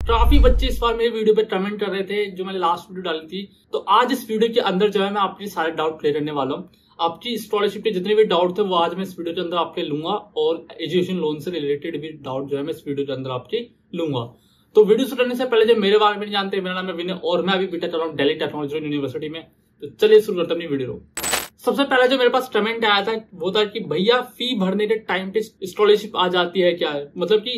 काफी बच्चे इस बार मेरे वीडियो पे कमेंट कर रहे थे जो मैंने लास्ट वीडियो डाली थी। तो आज इस वीडियो के अंदर जो है मैं आपके सारे डाउट क्लियर करने वाला हूँ। आपकी स्कॉलरशिप के जितने भी डाउट थे वो आज मैं इस वीडियो के अंदर आपके लूंगा और एजुकेशन लोन से रिलेटेड भी डाउट जो है मैं इस वीडियो के अंदर आपके लूंगा। तो वीडियो शुरू करने से पहले जो मेरे बारे में जानते हैं, मेरा नाम है विनय और मैं अभी बीटेक कर रहा हूँ दिल्ली टेक्नोलॉजी यूनिवर्सिटी में। तो चलिए शुरू करते हैं अपनी वीडियो। सबसे पहले जो मेरे पास कमेंट आया था वो था कि भैया फी भरने के टाइम पे स्कॉलरशिप आ जाती है क्या? मतलब कि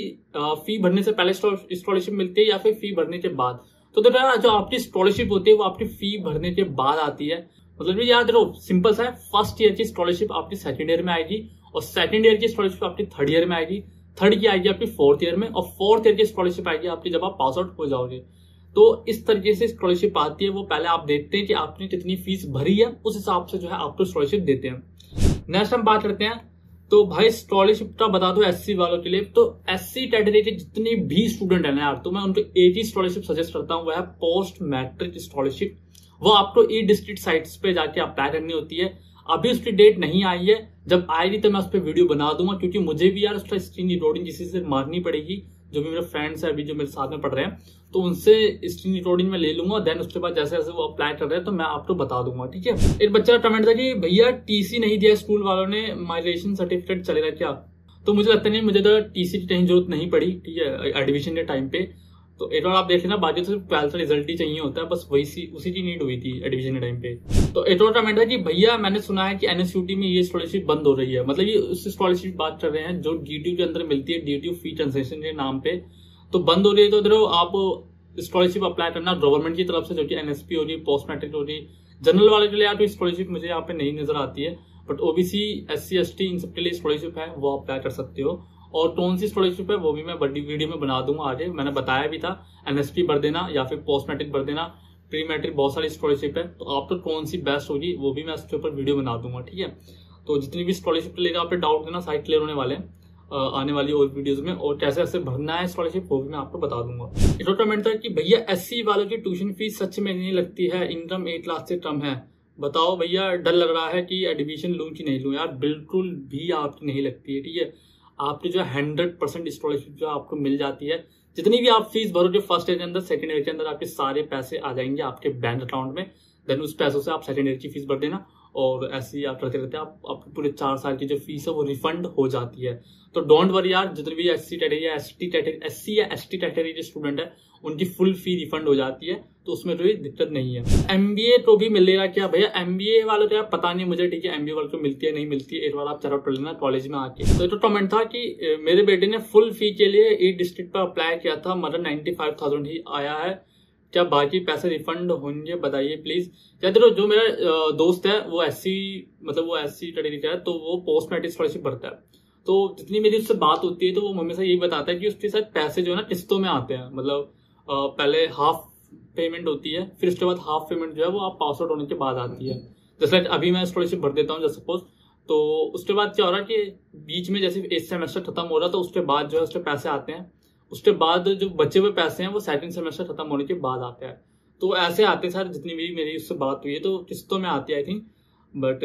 फी भरने से पहले स्कॉलरशिप मिलती है या फिर फी भरने के बाद? तो देखो जो आपकी स्कॉलरशिप होती है वो आपकी फी भरने के बाद आती है। मतलब याद देखो सिंपल सा है, फर्स्ट ईयर की स्कॉलरशिप आपकी सेकंड ईयर में आएगी और सेकंड ईयर की स्कॉलरशिप आपकी थर्ड ईयर में आएगी, थर्ड की आएगी आपकी फोर्थ ईयर में और फोर्थ ईयर की स्कॉलरशिप आएगी आपकी जब आप पास आउट हो जाओगे। तो इस तरीके से स्कॉलरशिप आती है। वो पहले आप देखते हैं कि आपने कितनी फीस भरी है, उस हिसाब से जो है आपको स्कॉलरशिप देते हैं। नेक्स्ट हम बात करते हैं तो भाई स्कॉलरशिप का बता दो एससी वालों के लिए। तो एससी कैटेगरी के जितने भी स्टूडेंट है ना यार, तो मैं उनको एक ही स्कॉलरशिप सजेस्ट करता हूँ, वह है पोस्ट मैट्रिक स्कॉलरशिप। वो आपको ई डिस्ट्रिक्ट साइट्स पे जाके अप्लाई करनी होती है। अभी उसकी डेट नहीं आई है, जब आएगी तो मैं उस पर वीडियो बना दूंगा, क्योंकि मुझे भी यार उसका स्क्रीन रिकॉर्डिंग किसी से मारनी पड़ेगी। जो भी मेरे फ्रेंड्स है अभी जो मेरे साथ में पढ़ रहे हैं तो उनसे स्क्रीन रिकॉर्डिंग में ले लूंगा। देन उसके बाद जैसे जैसे वो अप्लाई कर रहे हैं तो मैं आपको बता दूंगा, ठीक है। एक बच्चा का कमेंट था कि भैया टीसी नहीं दिया स्कूल वालों ने, माइग्रेशन सर्टिफिकेट चलेगा क्या? तो मुझे लगता नहीं, मुझे तो टीसी की कहीं जरूरत नहीं पड़ी, ठीक है, एडमिशन के टाइम पे। तो एक बार आप देख लेना, बाकी तो सिर्फ 12th का रिजल्ट ही चाहिए होता है, बस वही उसी की नीड हुई थी एडमिशन के टाइम पे। तो एक और कमेंट है कि भैया मैंने सुना है कि एनएसयूटी में ये स्कॉलरशिप बंद हो रही है। मतलब ये उस स्कॉलरशिप बात कर रहे हैं जो डीटीयू के अंदर मिलती है, डीटीयू फी कंसेशन के नाम पे, तो बंद हो रही है। तो देखो आप स्कॉलरशिप अप्लाई करना गवर्नमेंट की तरफ से, जो कि एनएसपी हो रही है, पोस्ट मैट्रिक हो रही है। जनरल वाले के लिए यार स्कॉलरशिप मुझे यहाँ पे नहीं नजर आती है, बट ओबीसी एससी एसटी इन सबके लिए स्कॉलरशिप है, वो अप्लाई कर सकते हो। और कौन सी स्कॉलरशिप है वो भी मैं बड़ी वीडियो में बना दूंगा आगे। मैंने बताया भी था एनएसपी भर देना या फिर पोस्ट मैट्रिक भर देना, प्री मैट्रिक, बहुत सारी स्कॉलरशिप है। तो आपको कौन सी बेस्ट होगी वो भी मैं उसके ऊपर वीडियो बना दूंगा, ठीक है। तो जितनी भी स्कॉलरशिप लेकर आप डाउट देना, साइड क्लियर होने वाले हैं आने वाली और वीडियोस में, और कैसे कैसे भरना है स्कॉलरशिप वो भी मैं आपको बता दूंगा। एक और कमेंट था कि भैया एससी वालों की ट्यूशन फीस सच में नहीं लगती है, इनकम 8 लाख से कम है, बताओ भैया डर लग रहा है कि एडमिशन लूं कि नहीं लूं। यार बिल्कुल भी आपकी नहीं लगती है, ठीक है। आपकी जो 100% स्कॉलरशिप जो आपको मिल जाती है। जितनी भी आप फीस भरोगे फर्स्ट ईयर के अंदर, सेकंड ईयर के अंदर आपके सारे पैसे आ जाएंगे आपके बैंक अकाउंट में। देन उस पैसों से आप सेकंड ईयर की फीस भर देना और ऐसे ही आप करते रहते हैं, आपकी पूरे 4 साल की जो फीस है वो रिफंड हो जाती है। तो डोंट वरी यार, जितने भी एससी या एसटी कैटेगरी के स्टूडेंट है उनकी फुल फी रिफंड हो जाती है, तो उसमें कोई दिक्कत नहीं है। एमबीए तो भी मिलेगा क्या भैया? एमबीए वालों को पता नहीं मुझे, ठीक है, एमबीए वालों को मिलती है नहीं मिलती है, एक बार आप चेकआउट कर लेना कॉलेज में आके। तो एक कमेंट था कि मेरे बेटे ने फुल फी के लिए ई डिस्ट्रिक्ट पर अप्लाई किया था, मतलब 95,000 ही आया है, क्या बाकी पैसे रिफंड होंगे बताइए प्लीज। या देखो जो मेरा दोस्त है वो एससी, मतलब वो एससी कैटेगरी का है, तो वो पोस्ट मैट्रिक स्कॉलरशिप भरता है। तो जितनी मेरी उससे बात होती है तो वो मम्मी से यही बताता है कि उसके साथ पैसे जो है ना किस्तों में आते हैं। मतलब पहले हाफ पेमेंट होती है, फिर उसके बाद हाफ पेमेंट जो है वो आप पास आउट होने के बाद आती है। जैसे अभी मैं स्कॉलरशिप भर देता हूँ जैसे सपोज, तो उसके बाद क्या हो रहा है कि बीच में जैसे एक सेमेस्टर खत्म हो रहा तो उसके बाद जो है उसके पैसे आते हैं। उसके बाद जो बचे हुए पैसे हैं वो सेकंड सेमेस्टर खत्म होने के बाद आते हैं। तो ऐसे आते हैं सर, जितनी भी मेरी उससे बात हुई है तो किस्तों में आती है आई थिंक, बट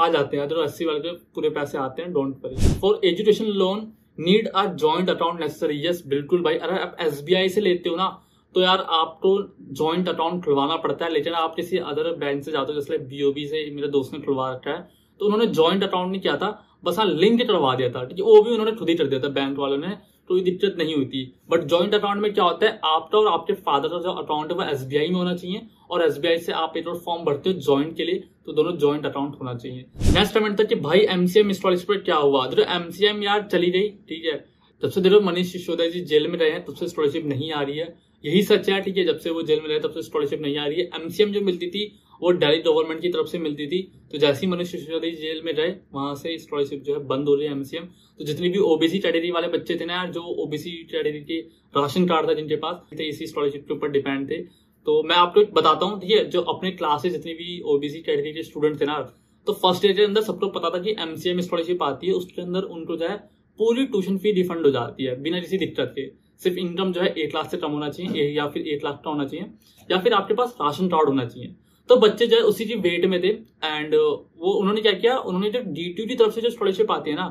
आ जाते हैं। तो 80 वाले के पूरे पैसे आते हैं, don't worry. For education loan need a joint account necessary? Yes बिल्कुल भाई। अगर आप एसबीआई से लेते हो ना तो यार आपको जॉइंट अकाउंट खुलवाना पड़ता है, लेकिन आप किसी अदर बैंक से जाते हो, जैसे बीओबी से मेरे दोस्त ने खुलवा रखा है, तो उन्होंने जॉइंट अकाउंट नहीं किया था, बस हाँ लिंक करवा दिया था, ठीक है। वो भी उन्होंने खुद ही कर दिया था बैंक वालों ने, कोई दिक्कत नहीं होती। बट जॉइंट अकाउंट में क्या होता है, आपका और आपके फादर का जो अकाउंट है वो एसबीआई में होना चाहिए, और एसबीआई से आप एक और फॉर्म भरते हो ज्वाइंट के लिए, तो दोनों ज्वाइंट अकाउंट होना चाहिए। नेक्स्ट कमेंट था कि भाई एमसीएम स्कॉलरशिप क्या हुआ? देखो एमसीएम यार चली गई, ठीक है। जब से देखो मनीष सिसोदिया जी जेल में रहे हैं तब से स्कॉलरशिप नहीं आ रही है, यही सच है, ठीक है। जब से वो जेल में रहे तब से स्कॉलरशिप नहीं आ रही है। एमसीएम जो मिलती थी वो दिल्ली गवर्नमेंट की तरफ से मिलती थी, तो जैसे ही मनीष सिसोदिया जेल में रहे वहां से स्कॉलरशिप जो है बंद हो रही है एमसीएम। तो जितनी भी ओबीसी कैटेगरी वाले बच्चे थे ना यार, जो ओबीसी कैटेगरी के राशन कार्ड था जिनके पास, इसी स्कॉलरशिप के ऊपर डिपेंड थे। तो मैं आपको बताता हूँ, ठीक है, जो अपने क्लास से जितनी भी ओबीसी कैटेगरी के स्टूडेंट थे ना, तो फर्स्ट ईयर के अंदर सबको पता था कि एमसीएम स्कॉलरशिप आती है, उसके अंदर उनको जो है पूरी ट्यूशन फी रिफंड हो जाती है बिना किसी दिक्कत के। सिर्फ इनकम जो है 1 लाख से कम होना चाहिए, या फिर 1 लाख का होना चाहिए, या फिर आपके पास राशन कार्ड होना चाहिए। तो बच्चे जो है उसी की वेट में थे, एंड वो उन्होंने क्या किया, उन्होंने जो डीटीयू की तरफ से जो स्कॉलरशिप आती है ना,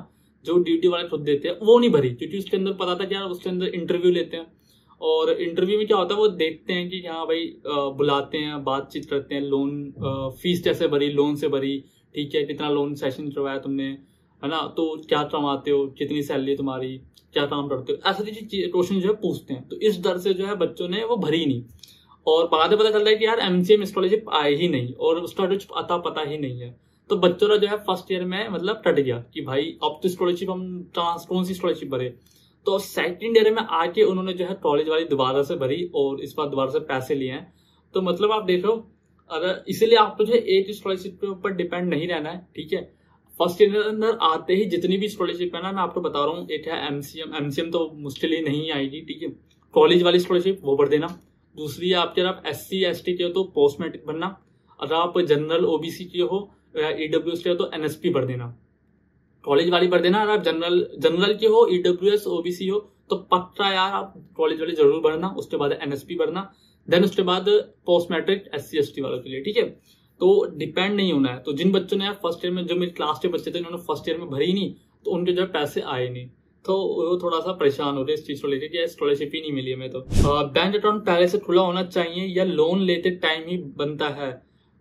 जो डीटीयू वाले खुद देते हैं, वो नहीं भरी, क्योंकि उसके अंदर पता था कि यार उसके अंदर इंटरव्यू लेते हैं और इंटरव्यू में क्या होता है, वो देखते हैं कि हाँ भाई बुलाते हैं, बातचीत करते हैं, लोन फीस कैसे भरी, लोन से भरी, ठीक है, कितना लोन सेशन करवाया तुमने, है ना, तो क्या कमाते हो, कितनी सैलरी तुम्हारी, क्या काम करते हो, ऐसे क्वेश्चन जो है पूछते हैं। तो इस डर से जो है बच्चों ने वो भरी नहीं, और बाद में पता चल रहा है कि यार एमसीएम स्कॉलरशिप आई ही नहीं और उसका कुछ अता पता ही नहीं है। तो बच्चों का जो है फर्स्ट ईयर में मतलब कट गया कि भाई अब तो स्कॉलरशिप हम कौन सी स्कॉलरशिप भरे। तो सेकंड ईयर में आके उन्होंने जो है कॉलेज वाली दोबारा से भरी और इस बार दोबारा से पैसे लिए हैं। तो मतलब आप देखो, अगर इसीलिए आपको जो है एक स्कॉलरशिप के ऊपर डिपेंड नहीं रहना है, ठीक है। फर्स्ट ईयर के अंदर आते ही जितनी भी स्कॉलरशिप है ना, मैं आपको बता रहा हूँ, एक है एमसीएम तो मुश्किल ही नहीं आएगी, ठीक है। कॉलेज वाली स्कॉलरशिप वो भर देना। दूसरी है आपके, आप SC ST के हो तो पोस्ट मैट्रिक भरना, अगर आप जनरल OBC के हो या EWS के हो तो NSP भर देना, कॉलेज वाली भर देना। अगर आप जनरल के हो, EWS OBC हो तो पक्का यार आप कॉलेज वाली जरूर भरना, उसके बाद NSP भरना, देन उसके बाद पोस्ट मैट्रिक SC ST वालों के लिए, ठीक है। तो डिपेंड नहीं होना है। तो जिन बच्चों ने फर्स्ट ईयर में, जो मेरी क्लास के बच्चे थे, इन्होंने फर्स्ट ईयर में भरी नहीं, तो उनके जो पैसे आए नहीं, तो वो थोड़ा सा परेशान हो रहे इस चीज को लेकर कि स्कॉलरशिप ही नहीं मिली हमें। तो बैंक अकाउंट पहले से खुला होना चाहिए या लोन लेते टाइम ही बनता है,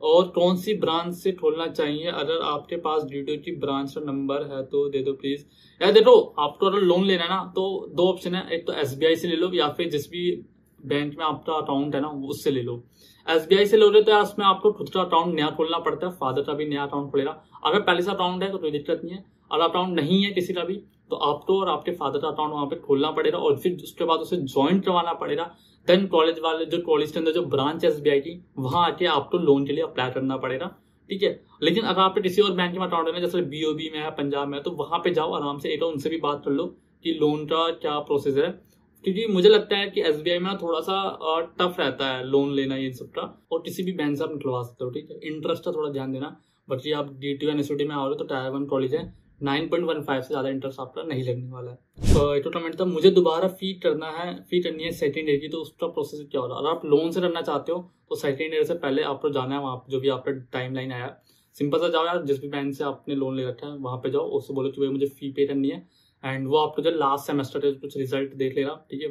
और कौन सी ब्रांच से खोलना चाहिए? अगर आपके पास ड्यूटी की ब्रांच का नंबर है तो दे दो प्लीज। यार देखो, आपको अगर लोन लेना है ना तो दो ऑप्शन है, एक तो SBI से ले लो या फिर जिस भी बैंक में आपका अकाउंट है ना उससे ले लो। SBI से लोगे तो उसमें आपको खुद का अकाउंट नया खोलना पड़ता है, फादर का भी नया अकाउंट खोलेगा। अगर पहले से अकाउंट है तो कोई दिक्कत नहीं है, अगर अकाउंट नहीं है किसी का भी तो आपको और आपके फादर का अकाउंट वहां पे खोलना पड़ेगा और फिर उसके बाद उसे ज्वाइन करवाना पड़ेगा। देन कॉलेज वाले, जो कॉलेज के अंदर जो ब्रांच है SBI की, वहां आके आपको लोन के लिए अप्लाई करना पड़ेगा, ठीक है। लेकिन अगर आप किसी और बैंक में अकाउंट है, जैसे BOB में है, पंजाब में है, तो वहां पे जाओ आराम से, एक तो उनसे भी बात कर लो कि लोन का क्या प्रोसेसर है, क्योंकि मुझे लगता है कि SBI में थोड़ा सा टफ रहता है लोन लेना ये सब का, और किसी भी बैंक से आप निकलवा सकते हो, ठीक है। इंटरेस्ट का थोड़ा ध्यान देना। बाकी आप DTU NSUT में आओगे तो Tier 1 कॉलेज है, 9.15 से ज्यादा इंटरेस्ट आपका नहीं लगने वाला है। टूर्नामेंट था, मुझे दोबारा फी करनी है सेकंड ईयर की, तो उसका प्रोसेस क्या हो रहा है? अगर आप लोन से करना चाहते हो तो सेकंड ईयर से पहले आपको जाना है वहाँ, जो भी आपका टाइम लाइन आया, सिंपल सा जाओ यार, जिस भी बैंक से आपने लोन ले रखा है वहां पे जाओ, उससे बोलो कि भाई मुझे फी पे करनी है, एंड वो आपको जो लास्ट सेमेस्टर है कुछ रिजल्ट देख लेगा, ठीक है,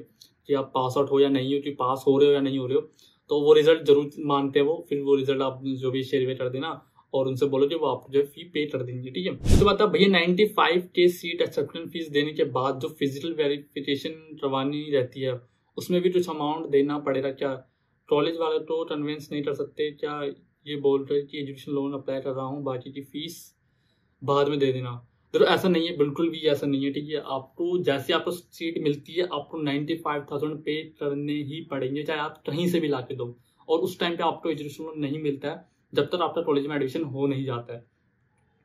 कि आप पास आउट हो या नहीं हो, कि पास हो रहे हो या नहीं हो रहे हो, तो वो रिजल्ट जरूर मानते हैं वो। फिर वो रिजल्ट आप जो भी शेयर कर देना और उनसे बोलो कि वो आपको जो है फी पे कर देंगे, ठीक है। उसके बाद भैया 95K सीट एक्सेप्टेंस फीस देने के बाद जो फिजिकल वेरिफिकेशन करवानी रहती है उसमें भी कुछ अमाउंट देना पड़ेगा क्या? कॉलेज वाले तो कन्वेंस नहीं कर सकते क्या? ये बोल रहे कि एजुकेशन लोन अप्लाई कर रहा हूँ, बाकी की फीस बाद में दे देना। देखो ऐसा नहीं है, बिल्कुल भी ऐसा नहीं है, ठीक है। आपको जैसे आपको सीट मिलती है आपको 95,000 पे करने ही पड़ेंगे, चाहे आप कहीं से भी ला के दो। और उस टाइम पे आपको एजुकेशन लोन नहीं मिलता है जब तक आपका कॉलेज में एडमिशन हो नहीं जाता है,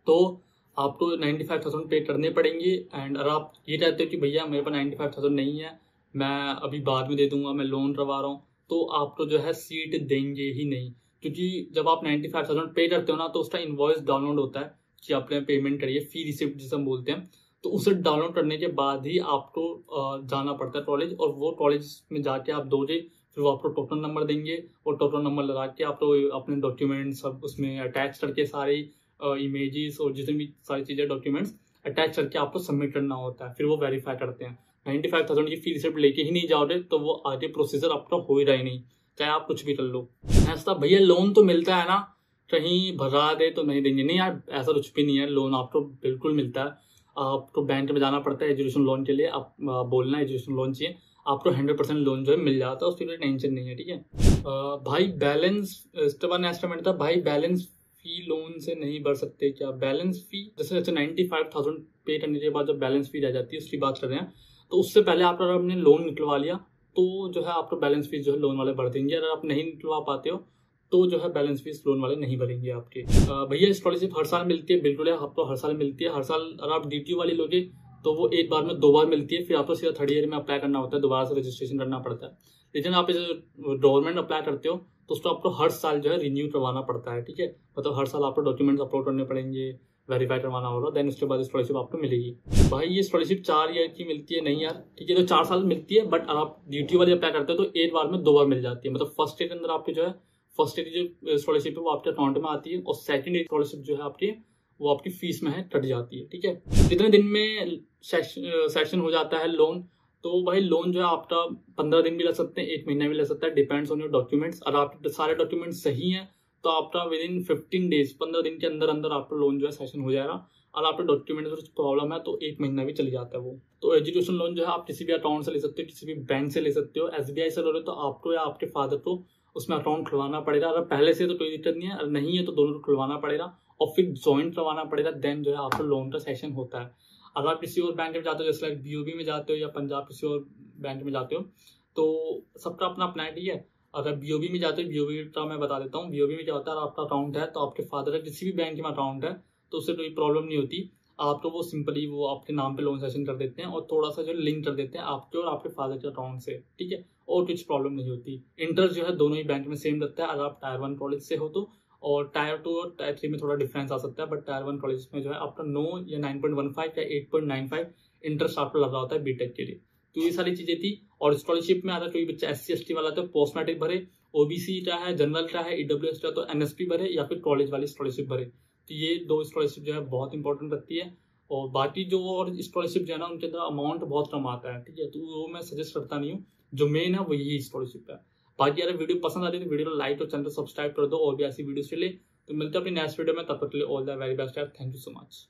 तो आपको 95,000 पे करने पड़ेंगे। एंड अगर आप ये कहते हो कि भैया मेरे पास 95,000 नहीं है, मैं अभी बाद में दे दूंगा, मैं लोन करवा रहा हूँ, तो आपको जो है सीट देंगे ही नहीं। क्योंकि जब आप 95,000 पे करते हो ना तो उसका इनवॉइस डाउनलोड होता है कि आपने पेमेंट करी है, फी रिसिप्ट जिसे हम बोलते हैं, तो उसे डाउनलोड करने के बाद ही आपको जाना पड़ता है कॉलेज, और वो कॉलेज में जाके आप दोगे, फिर वो आपको टोटल नंबर देंगे और टोटल नंबर लगा के आपको अपने डॉक्यूमेंट सब उसमें अटैच करके, सारे इमेजेस और जितनी भी सारी चीजें डॉक्यूमेंट्स अटैच करके आपको सबमिट करना होता है, फिर वो वेरीफाई करते हैं। 95,000 की फी रिसिप्ट लेके ही नहीं जाओगे तो वो आगे प्रोसीजर आपका हो ही रहा ही नहीं, चाहे आप कुछ भी कर लो। ऐसा भैया लोन तो मिलता है ना, कहीं भरा दे तो नहीं देंगे? नहीं यार, ऐसा कुछ भी नहीं है, लोन आपको बिल्कुल मिलता है। आपको बैंक में जाना पड़ता है एजुकेशन लोन के लिए, आप बोलना एजुकेशन लोन चाहिए, आपको 100% लोन जो है मिल जाता है, उसके लिए टेंशन नहीं है, ठीक है। भाई बैलेंस एस्टिमेट था, भाई बैलेंस फी लोन से नहीं भर सकते क्या? बैलेंस फी जैसे 95,000 पे करने के बाद जब बैलेंस फी रह जाती है उसकी बात कर रहे हैं, तो उससे पहले आप अगर आपने लोन निकलवा लिया तो जो है आपको बैलेंस फीस जो है लोन वाले भर देंगे। अगर आप नहीं निकलवा पाते हो तो जो है बैलेंस फीस लोन वाले नहीं भरेंगे आपके। भैया स्कॉलरशिप हर साल मिलती है? बिल्कुल है, आपको हर साल मिलती है। हर साल अगर आप DTU वाली लोगे तो वो एक बार में 2 बार मिलती है, फिर आपको सीधा थर्ड ईयर में अप्लाई करना होता है, दोबारा से रजिस्ट्रेशन करना पड़ता है। लेकिन आप गवर्नमेंट अप्लाई करते हो तो उसको आपको हर साल जो है रिन्यू करवाना पड़ता है, ठीक है। मतलब हर साल आपको डॉक्यूमेंट्स अपलोड करने पड़ेंगे, वेरीफाई करवाना होगा, देन उसके बाद स्कॉलरशिप आपको मिलेगी। भाई ये स्कॉलरशिप 4 ईयर की मिलती है? नहीं यार, ठीक है, तो 4 साल मिलती है, बट अगर आप DTU वाली अप्लाई करते हो तो एक बार में 2 बार मिल जाती है। मतलब फर्स्ट ईयर के अंदर आपके जो है फर्स्ट ईयर की जो स्कॉलरशिप है वो आपके अकाउंट में आती है, और सेकंड ईयर स्कॉलरशिप जो है आपकी वो आपकी फीस में है कट जाती है, ठीक है। जितने दिन में सेक्शन हो जाता है लोन, तो भाई लोन जो है आपका 15 दिन भी लग सकते हैं, 1 महीना भी लग सकता है, डिपेंड्स ऑन योर डॉक्यूमेंट्स। अगर आपके सारे डॉक्यूमेंट्स सही हैं तो आपका विद इन 15 डेज 15 दिन के अंदर अंदर आपका लोन जो है सेशन हो जाएगा। और आपके डॉक्यूमेंट में कुछ प्रॉब्लम है तो 1 महीना भी चली जाता है वो। तो एजुकेशन लोन जो है आप किसी भी अकाउंट से ले सकते हो, किसी भी बैंक से ले सकते हो। SBI से लो तो आपको या आपके फादर को उसमें अकाउंट खुलवाना पड़ेगा। अगर पहले से तो कोई दिक्कत नहीं है, अगर नहीं है तो दोनों को खुलवाना पड़ेगा और फिर ज्वाइंट करवाना पड़ेगा, देन जो है आपका लोन का सेशन होता है। अगर आप किसी और बैंक में जाते हो, जैसे लाइक BOB में जाते हो या पंजाब किसी और बैंक में जाते हो, तो सबका अपना अपना है, ठीक है। अगर BOB में जाते हो, BOB का मैं बता देता हूँ। BOB में क्या होता है, आपका अकाउंट है तो आपके फादर का किसी भी बैंक में अकाउंट है तो उससे कोई प्रॉब्लम नहीं होती। आपको वो सिंपली वो आपके नाम पे लोन सेशन कर देते हैं और थोड़ा सा जो लिंक कर देते हैं आपके और आपके फादर के अकाउंट से, ठीक है। और कुछ प्रॉब्लम नहीं होती। इंटरेस्ट जो है दोनों ही बैंक में सेम लगता है अगर आप टायर 1 कॉलेज से हो तो, और टायर 2 और टायर 3 में थोड़ा डिफरेंस आ सकता है। बट टायर 1 कॉलेज में जो है आपका 9 या 9.15 या 8.95 इंटरेस्ट आपको लगा होता है बीटेक के लिए। तो ये सारी चीजें थी। और स्कॉलरशिप में अगर कोई बच्चा SC ST वाला तो पोस्ट मैट्रिक भरे, OBC का है, जनरल का है, EWS का तो NSP भरे या फिर कॉलेज वाली स्कॉलरशिप भरे। तो ये 2 स्कॉलरशिप जो है बहुत इंपॉर्टेंट रखती है। और बाकी जो और स्कॉलरशिप जो है ना उनके अंदर अमाउंट बहुत कम आता है, ठीक है। तो वो मैं सजेस्ट करता नहीं हूँ, जो मेन है वो यही स्कॉलरशिप है। बाकी अगर वीडियो पसंद आ रही है तो वीडियो को लाइक और चैनल सब्सक्राइब कर दो और भी ऐसी वीडियो के लिए। तो मिलते हैं अपनी नेक्स्ट वीडियो में, तब तक के लिए all the very best. Thank you so much.